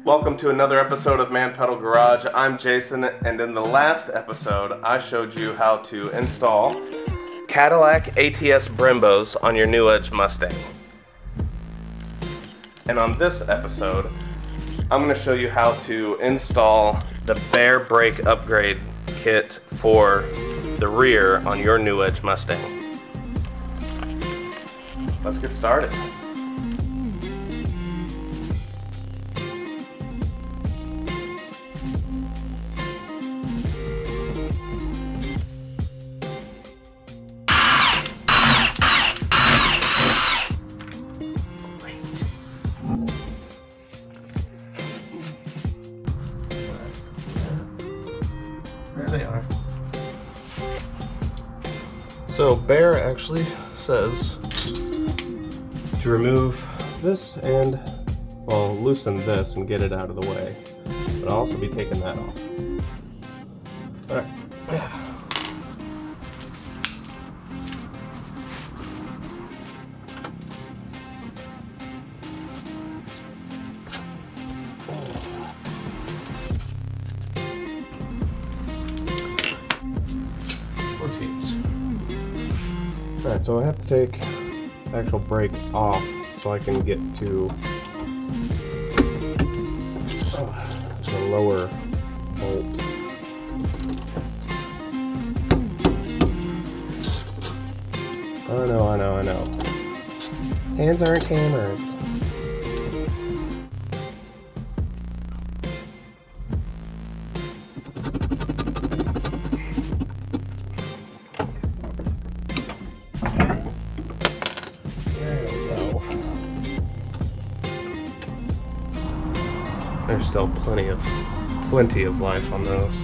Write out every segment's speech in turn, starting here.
Welcome to another episode of Man Pedal Garage. I'm Jason, and in the last episode I showed you how to install Cadillac ATS Brembos on your new Edge Mustang. And on this episode I'm going to show you how to install the Baer brake upgrade kit for the rear on your new Edge Mustang. Let's get started. There they are. So Baer actually says to remove this and, well, loosen this and get it out of the way. But I'll also be taking that off. Alright. Alright, so I have to take the actual brake off so I can get to the lower bolt. I know. Hands aren't cameras. There's still plenty of life on those.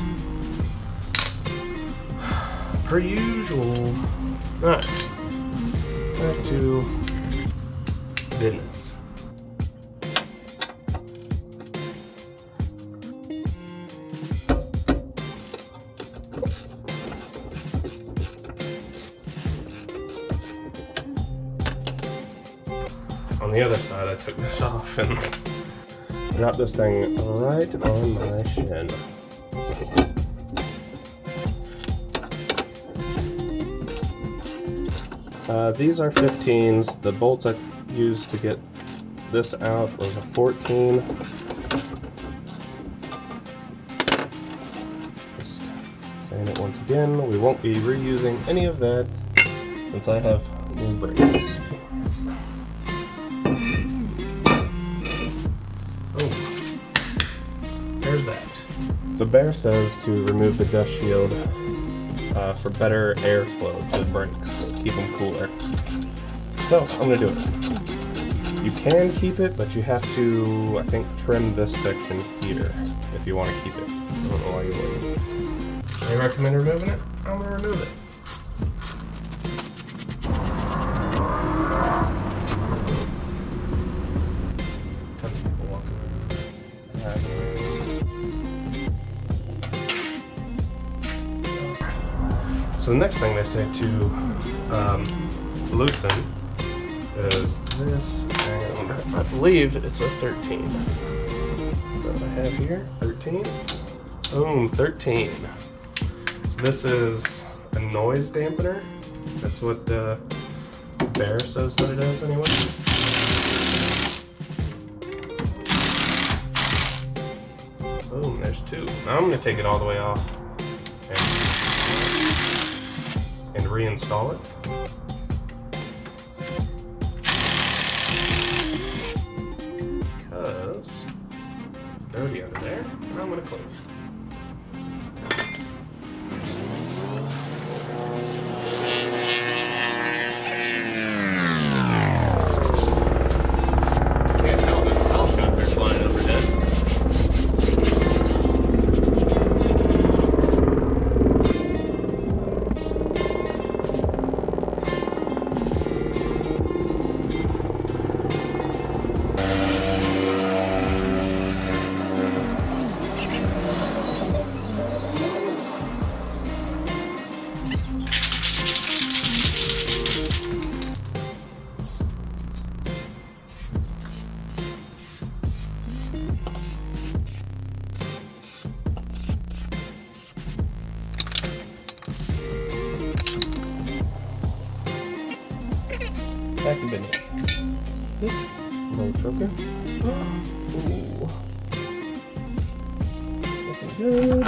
Per usual. Alright. Back to business. On the other side, I took this off and got this thing right on my shin. These are 15s. The bolts I used to get this out was a 14. Just saying it once again, we won't be reusing any of that since I have new brakes. There's that. So Baer says to remove the dust shield for better airflow to the brakes, keep them cooler. So I'm gonna do it. You can keep it, but you have to, I think, trim this section here if you want to keep it. I don't know why you wouldn't. I recommend removing it. I'm gonna remove it. So the next thing they say to loosen is this, and I believe it's a 13. What do I have here? 13? Boom, 13. So this is a noise dampener. That's what Baer says that it is anyway. Boom, there's two. Now I'm going to take it all the way off and reinstall it. Because it's dirty under there, and I'm going to close. Can't tell there's a helicopter flying overhead. back to business. This little choker. Ooh. Looking good.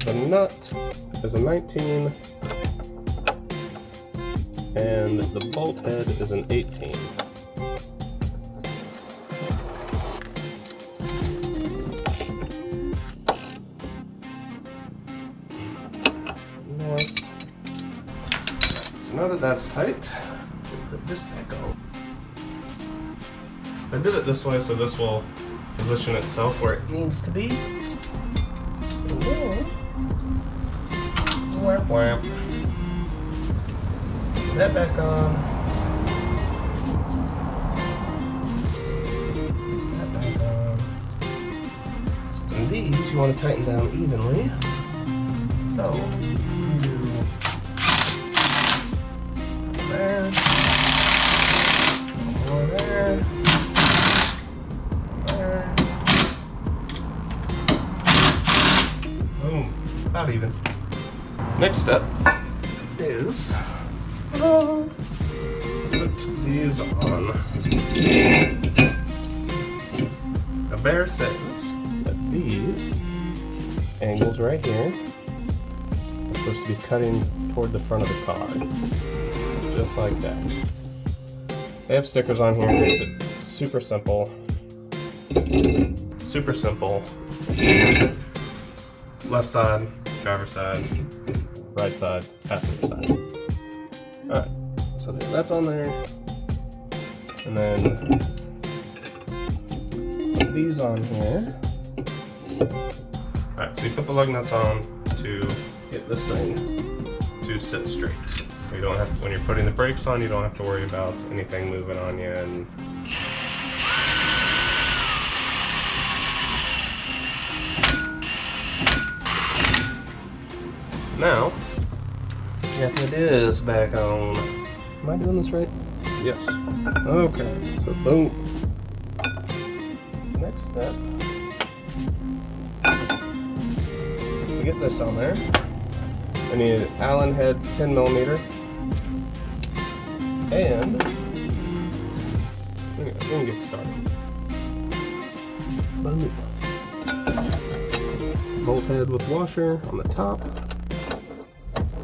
The nut is a 19, and the bolt head is an 18. Nice. So now that that's tight, we'll put this back on. I did it this way so this will position itself where it needs to be. Whap, whap. Put that back on. That back on. And these you want to tighten down evenly. So, do there. More there. There. Boom. About even. Next step is put these on. Now Baer says that these angles right here are supposed to be cutting toward the front of the car, just like that. They have stickers on here. It makes it super simple. Super simple. Left side, driver's side. Right side, passenger side. Alright, so that's on there. And then put these on here. Alright, so you put the lug nuts on to get this thing to sit straight. You don't have to, when you're putting the brakes on, you don't have to worry about anything moving on you. And now, you have to put this back on. Am I doing this right? Yes. Okay, so boom. Next step is to get this on there. I need an Allen head 10mm. And we're gonna get started. Boom. Bolt head with washer on the top.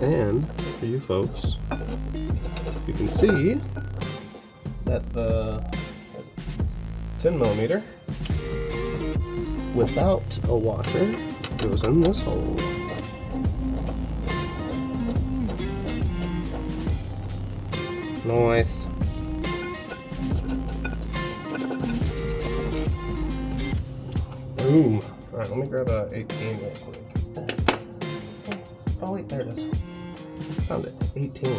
And for you folks, you can see that the 10mm without a washer goes in this hole. Nice. Boom. Alright, let me grab a 18 real quick. Oh wait, there it is. Found it. 18.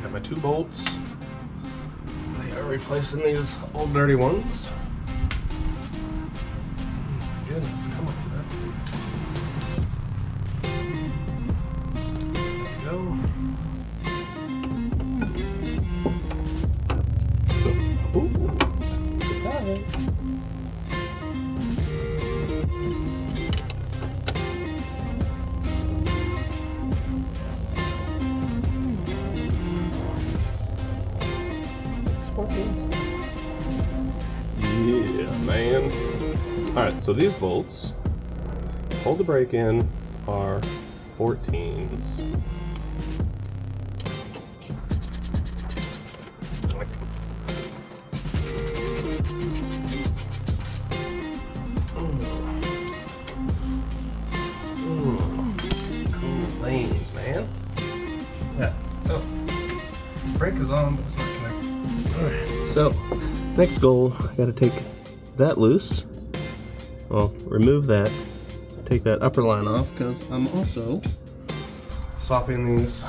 Got my 2 bolts. They are replacing these old dirty ones. Goodness, come on, man. There we go. Ooh, surprise. Yeah, man. Alright, so these bolts, hold the brake in, are 14s. Cool lanes, man. Yeah, so, brake is on, but it's not connected. Alright, so, next goal, I gotta take that loose I'll remove that, take that upper line off, because I'm also swapping these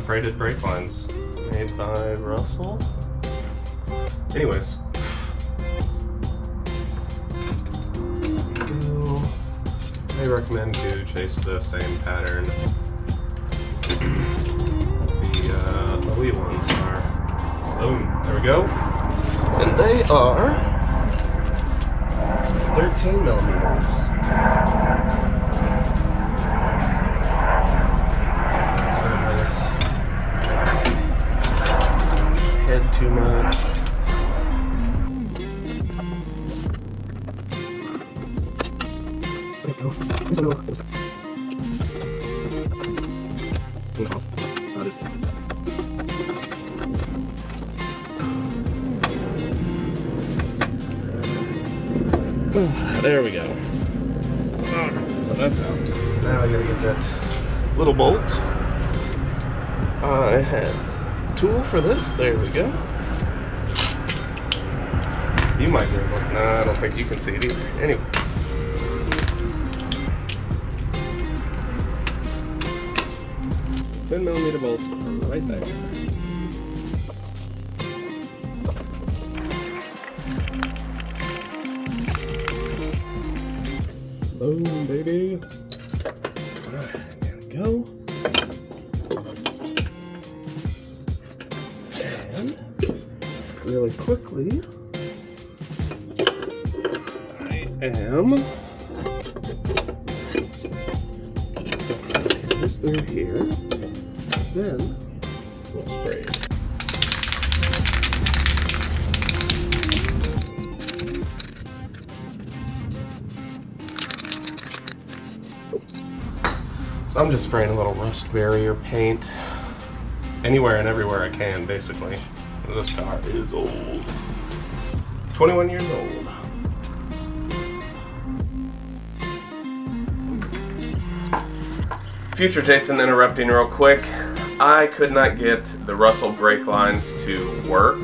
braided brake lines made by Russell. Anyways, I recommend to chase the same pattern the elite ones are. Boom, there we go. And they are 13 millimeters. Head too much. There we go. So that's out. Now I gotta get that little bolt. I have a tool for this. There we go. You might be able to. Nah, I don't think you can see it either. Anyway. $10mm bolt right there. Boom, baby. Alright, there we go. And really quickly, I am this through here. Then we'll spray it. So I'm just spraying a little rust barrier paint anywhere and everywhere I can, basically. This car is old. 21 years old. Future Jason interrupting real quick. I could not get the Russell brake lines to work.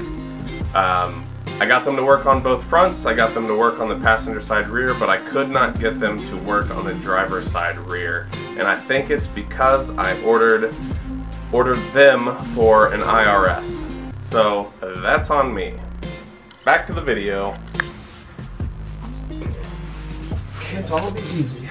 I got them to work on both fronts, I got them to work on the passenger side rear, but I could not get them to work on the driver's side rear. And I think it's because I ordered them for an IRS. So that's on me. Back to the video. Can't all be easy.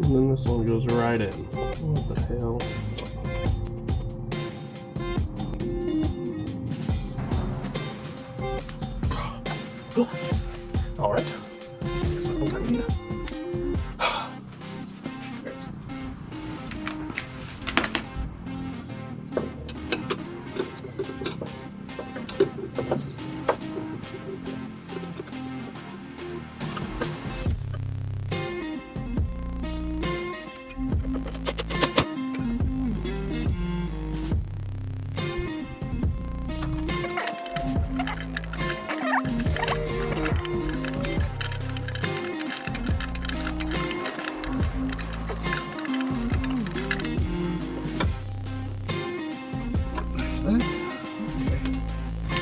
And then this one goes right in. What the hell? All right.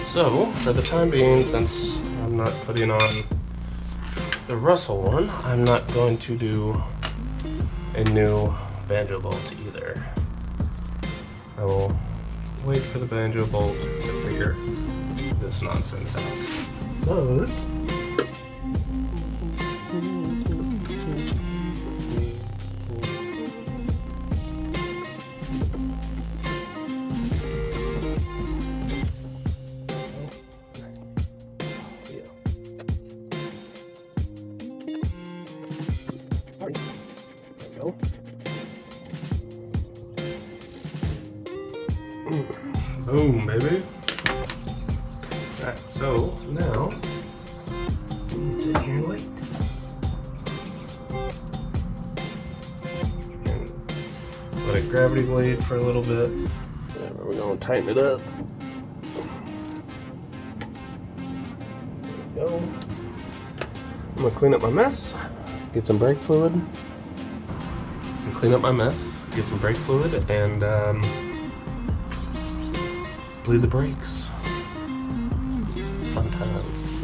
So, for the time being, since I'm not putting on the Russell one, I'm not going to do a new banjo bolt either. I will wait for the banjo bolt to figure this nonsense out. But boom, baby. Alright. So now, you can sit here and wait. And let it gravity blade for a little bit. And we're going to tighten it up. There we go. I'm going to clean up my mess, get some brake fluid. And clean up my mess, get some brake fluid, and bleed the brakes. Fun times.